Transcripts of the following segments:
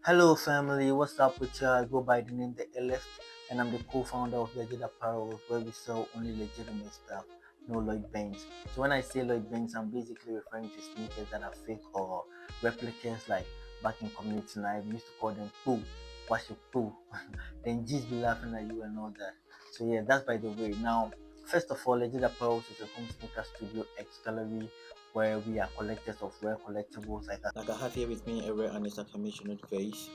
Hello, family. What's up with you? I go by the name The Illest, and I'm the co-founder of Legit Apparel, where we sell only legitimate stuff, no Lloyd Banks. So when I say Lloyd Banks, I'm basically referring to sneakers that are fake or replicas. Like back in community life, we used to call them poo. What's your poo? Then G's be laughing at you and all that. So yeah, that's by the way. Now, first of all, Legit Apparel is a home sneaker studio X gallery where we are collectors of rare collectibles like I have here with me a rare and a confirmation vase.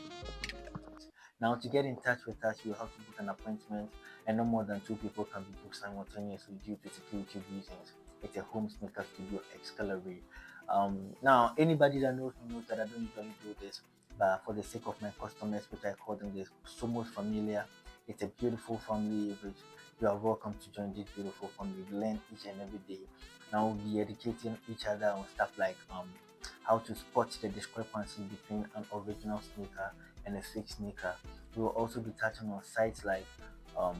Now, to get in touch with us, you have to book an appointment, and no more than two people can be booked simultaneously due to security reasons. It's a home sneaker studio X gallery. Now, anybody that knows me knows that I don't usually do this, but for the sake of my customers, which I call them this Somos Familia, it's a beautiful family which you are welcome to join this beautiful family. We learn each and every day. Now, we'll be educating each other on stuff like how to spot the discrepancy between an original sneaker and a fake sneaker. We will also be touching on sites like um,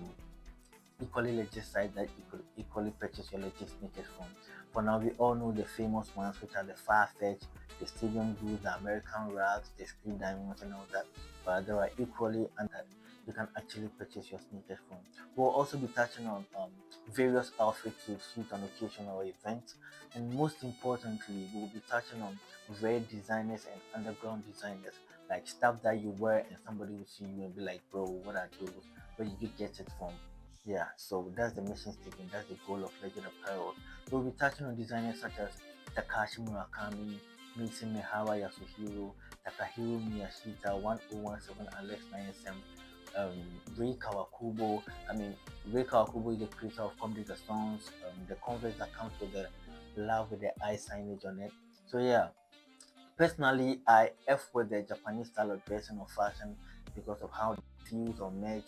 equally legit sites that you could equally purchase your legit sneakers from. For now, we all know the famous ones, which are the Farfetch, the Stadium Goods, the American Rags, the Street Diamonds, and all that. But there are equally and that you can actually purchase your sneakers from. We'll also be touching on various outfits to suit an occasion or event, and most importantly, we'll be touching on rare designers and underground designers, like stuff that you wear and somebody will see you and be like, bro, what are those? Where did you get it from? Yeah, so that's the mission statement, that's the goal of Legend Apparel. We'll be touching on designers such as Takashi Murakami, Mitsu Mihawa Yasuhiro, Takahiro Miyashita, 1017 Alex 9SM, um, Ray Kawakubo. I mean, Ray Kawakubo is the creator of Come the Songs, the Converse that comes with the love with the eye signage on it. So yeah, personally, I F with the Japanese style of dressing or fashion because of how they fuse or merge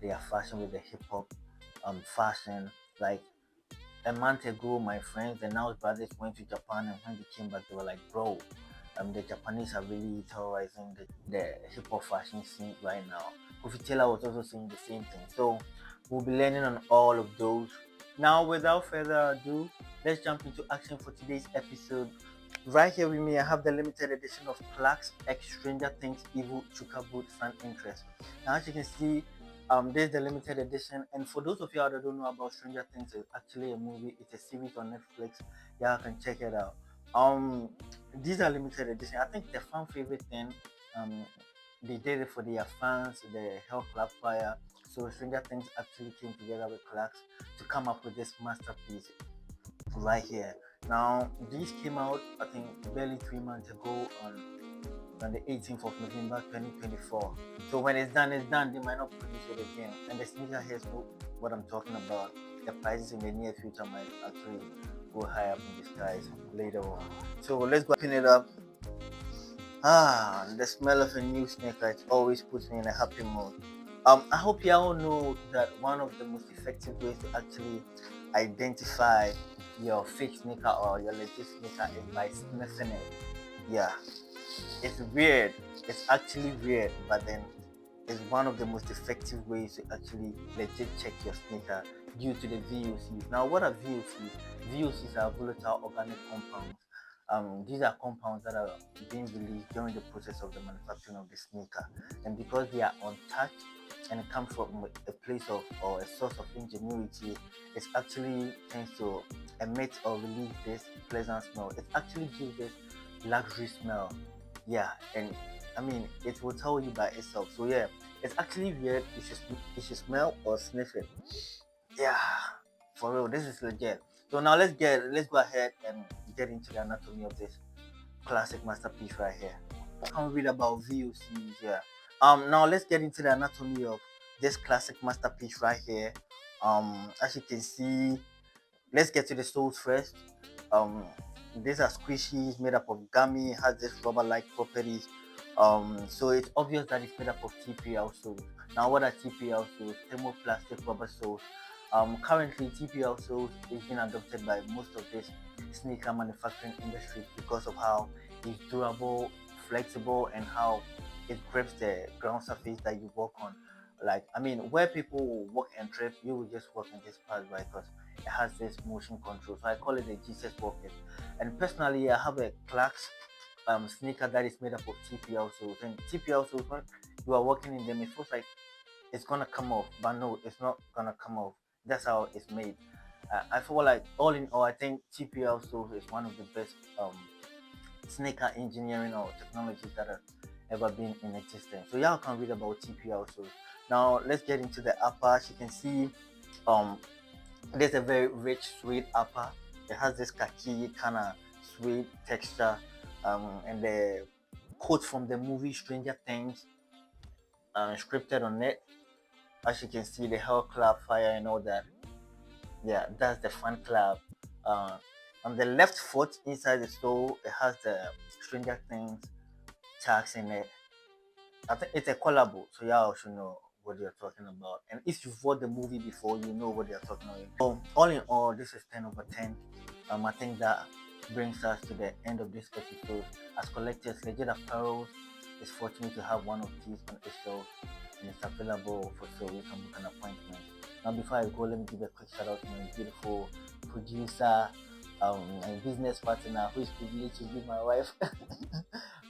their fashion with the hip hop fashion. Like a month ago, my friends and now brothers went to Japan, and when they came back, they were like, "Bro, the Japanese are really terrorizing the hip hop fashion scene right now." Kofi Taylor was also saying the same thing. So we'll be learning on all of those. Now, without further ado, let's jump into action for today's episode. Right here with me, I have the limited edition of Clark's X Stranger Things Evil Chooka Boot Fan Interest. Now, as you can see, this is the limited edition. And for those of you that don't know about Stranger Things, it's actually a movie. It's a series on Netflix. Yeah, I can check it out. Um, these are limited edition. I think the fan favorite thing, um, they did it for their fans, the Hell Club Fire. So Stranger Things actually came together with Clark's to come up with this masterpiece right here. Now, these came out, I think, barely 3 months ago on the 18th of November 2024. So when it's done, it's done. They might not produce it again. And the sneaker heads know what I'm talking about. The prices in the near future might actually go high up in the skies later on. So let's go open it up. Ah, the smell of a new sneaker, it always puts me in a happy mood. I hope you all know that one of the most effective ways to actually identify your fake sneaker or your legit sneaker is by sniffing it. Yeah, it's weird. It's actually weird, but then it's one of the most effective ways to actually legit check your sneaker due to the VOCs. Now, what are VOCs? VOCs are volatile organic compounds. These are compounds that are being released during the process of the manufacturing of the sneaker, and because they are untouched and it comes from a place of or a source of ingenuity, it actually tends to emit or release this pleasant smell. It actually gives this luxury smell. Yeah, and I mean it will tell you by itself. So yeah, it's actually weird. You should smell or sniff it. Yeah, for real, this is legit. So now let's go ahead and get into the anatomy of this classic masterpiece right here. Can read about VOCs here. Now let's get into the anatomy of this classic masterpiece right here. As you can see, let's get to the soles first. Um, these are squishies made up of gummy, has this rubber-like properties. So it's obvious that it's made up of TPL soles. Now, what are TPL soles? Thermoplastic rubber soles. Currently, TPL soles is being adopted by most of this sneaker manufacturing industry because of how it's durable, flexible, and how it grips the ground surface that you walk on. Like, I mean, where people will walk and trip, you will just walk in this path, right? Because it has this motion control. So I call it a Jesus pocket. And personally, I have a Clarks sneaker that is made up of TPL soles. And TPL soles, when you are walking in them, it feels like it's gonna come off, but no, it's not gonna come off. That's how it's made. I feel like all in all, I think TPL soles is one of the best sneaker engineering or technologies that have ever been in existence. So y'all can read about TPL soles. Now let's get into the upper. As you can see, um, there's a very rich suede upper. It has this khaki kind of suede texture, and the quote from the movie Stranger Things scripted on it. As you can see, the hell clap fire and all that. Yeah, that's the fan club. Uh, on the left foot inside the sole, it has the Stranger Things tags in it. I think it's a collabo, so y'all should know what they're talking about. And if you've watched the movie before, you know what they're talking about. So all in all, this is 10 over 10. I think that brings us to the end of this episode. As collectors, Legit Apparel is fortunate to have one of these on its shelf, and it's available for sale. You can book an appointment. Now, before I go, let me give a quick shout out to my beautiful producer, and business partner who is privileged to be my wife,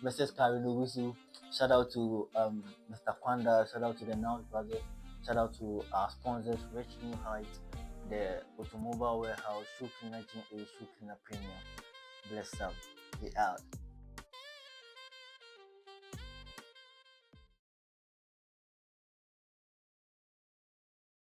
Mrs. Karen Owusu. Shout out to Mr. Kwanda, shout out to the Now Brothers, shout out to our sponsors, Rich New Heights, the Automobile Warehouse, Shoe Cleaner GA, Shoe Cleaner Premium. Bless up. We out.